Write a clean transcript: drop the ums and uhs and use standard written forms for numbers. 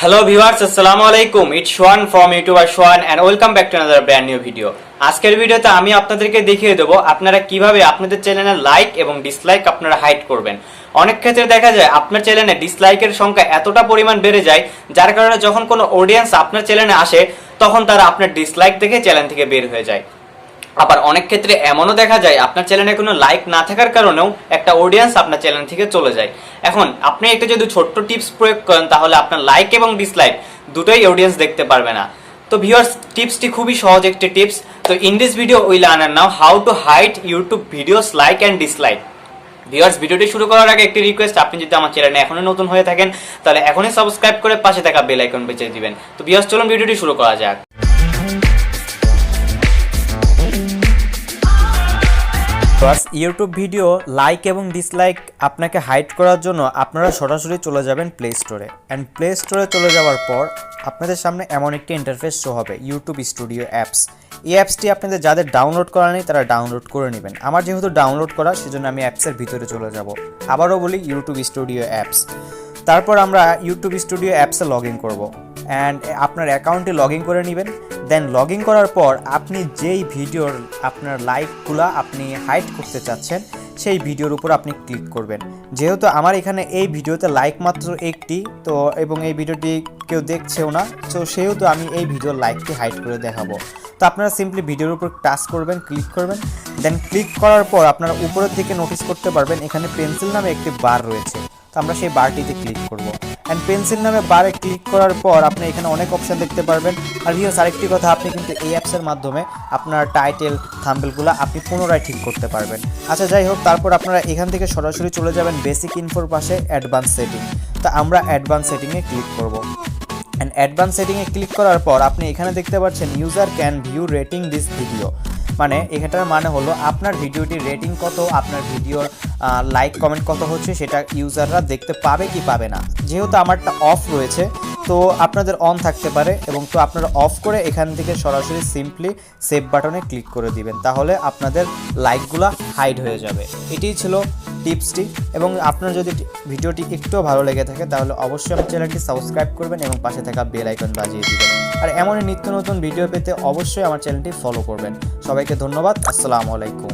Hello viewers, Assalamu alaikum. It's Shohan from YouTuber Shohan and welcome back to another brand new video. আজকের ভিডিওতে আমি আপনাদেরকে দেখিয়ে দেব আপনারা কিভাবে আপনাদের চ্যানেলে লাইক এবং ডিসলাইক আপনারা হাইড করবেন। অনেক ক্ষেত্রে দেখা যায় আপনার চ্যানেলে ডিসলাইকের সংখ্যা এতটা পরিমাণ বেড়ে যায় যার কারণে যখন কোনো অডিয়েন্স আপনার চ্যানেলে আসে তখন তারা আপনার ডিসলাইক দেখে চ্যানেল থেকে বের হয়ে যায়। আবার অনেক ক্ষেত্রে এমনও দেখা যায় আপনার চ্যানেলে কোনো লাইক না থাকার কারণেও একটা অডিয়েন্স আপনার চ্যানেল থেকে চলে যায়। এখন আপনি একটা যদি ছোট্ট টিপস প্রয়োগ করেন তাহলে আপনার লাইক এবং ডিসলাইক দুটোই অডিয়েন্স দেখতে পারবে না। তো ভিউয়ার্স, টিপসটি খুবই সহজ একটি টিপস। তো in this video we learn now how to hide YouTube videos like and dislike. Viewers, ভিডিওটি শুরু করার আগে একটি রিকোয়েস্ট, আপনি যদি আমার চ্যানেলে এখনই নতুন হয়ে থাকেন তাহলে এখনই সাবস্ক্রাইব করে পাশে থাকা বেল আইকন বেজে দিবেন। তো ভিউয়ার্স, চলুন ভিডিওটি শুরু করা যাক। ইউটিউব ভিডিও লাইক এবং ডিসলাইক আপনাকে হাইড করার জন্য আপনারা সরাসরি চলে যাবেন প্লে স্টোরে। অ্যান্ড প্লে স্টোরে চলে যাওয়ার পর আপনাদের সামনে এমন একটি ইন্টারফেস শো হবে, ইউটিউব স্টুডিও অ্যাপস। এই অ্যাপসটি আপনাদের যাদের ডাউনলোড করা নেই তারা ডাউনলোড করে নেবেন। আমার যেহেতু ডাউনলোড করা সেজন্য আমি অ্যাপসের ভিতরে চলে যাব। আবারও বলি, ইউটিউব স্টুডিও অ্যাপস। তারপর আমরা ইউটিউব স্টুডিও অ্যাপসে লগ ইন করবো অ্যান্ড আপনার অ্যাকাউন্টে লগ ইন করে নেবেন। দেন লগ ইন করার পর আপনি যেই ভিডিওর আপনার লাইকগুলো আপনি হাইড করতে চাচ্ছেন সেই ভিডিওর উপর আপনি ক্লিক করবেন। যেহেতু আমার এখানে এই ভিডিওতে লাইক মাত্র একটি, তো এবং এই ভিডিওটি কেউ দেখছেও না, তো সেহেতু আমি এই ভিডিওর লাইকটি হাইড করে দেখাবো। তো আপনারা সিম্পলি ভিডিওর উপর টাচ করবেন, ক্লিক করবেন। দেন ক্লিক করার পর আপনারা উপরের দিকে নোটিস করতে পারবেন এখানে পেন্সিল নামে একটি বার রয়েছে। তো আমরা সেই বারটিতে ক্লিক করব। অ্যান্ড পেন্সিল নামে বারে ক্লিক করার পর আপনি এখানে অনেক অপশান দেখতে পারবেন। আর ভিউয়ার্স, আরেকটি কথা, আপনি কিন্তু এই অ্যাপসের মাধ্যমে আপনার টাইটেল থাম্বনেলগুলো আপনি পুনরায় ঠিক করতে পারবেন। আচ্ছা, যাই হোক, তারপর আপনারা এখান থেকে সরাসরি চলে যাবেন বেসিক ইনফোর পাশে অ্যাডভান্স সেটিং। তো আমরা অ্যাডভান্স সেটিংয়ে ক্লিক করব। অ্যান্ড অ্যাডভান্স সেটিংয়ে ক্লিক করার পর আপনি এখানে দেখতে পাচ্ছেন user can view rating this video. মানে এটার মানে হলো আপনার ভিডিওটির রেটিং কত, আপনার ভিডিওর লাইক কমেন্ট কত হচ্ছে সেটা ইউজাররা দেখতে পাবে কি পাবে না। যেহেতু আমারটা অফ রয়েছে তো আপনাদের অন থাকতে পারে, এবং তো আপনারা অফ করে এখান থেকে সরাসরি সিম্পলি সেভ বাটনে ক্লিক করে দিবেন, তাহলে আপনাদের লাইকগুলো হাইড হয়ে যাবে। এটাই ছিল টিপসটি। এবং আপনার যদি ভিডিওটি একটুও ভালো লেগে থাকে তাহলে অবশ্যই আমার চ্যানেলটি সাবস্ক্রাইব করবেন এবং পাশে থাকা বেল আইকন বাজিয়ে দিবেন। আর এমনই নিত্য নতুন ভিডিও পেতে অবশ্যই আমার চ্যানেলটি ফলো করবেন। সবাইকে ধন্যবাদ। আসসালামু আলাইকুম।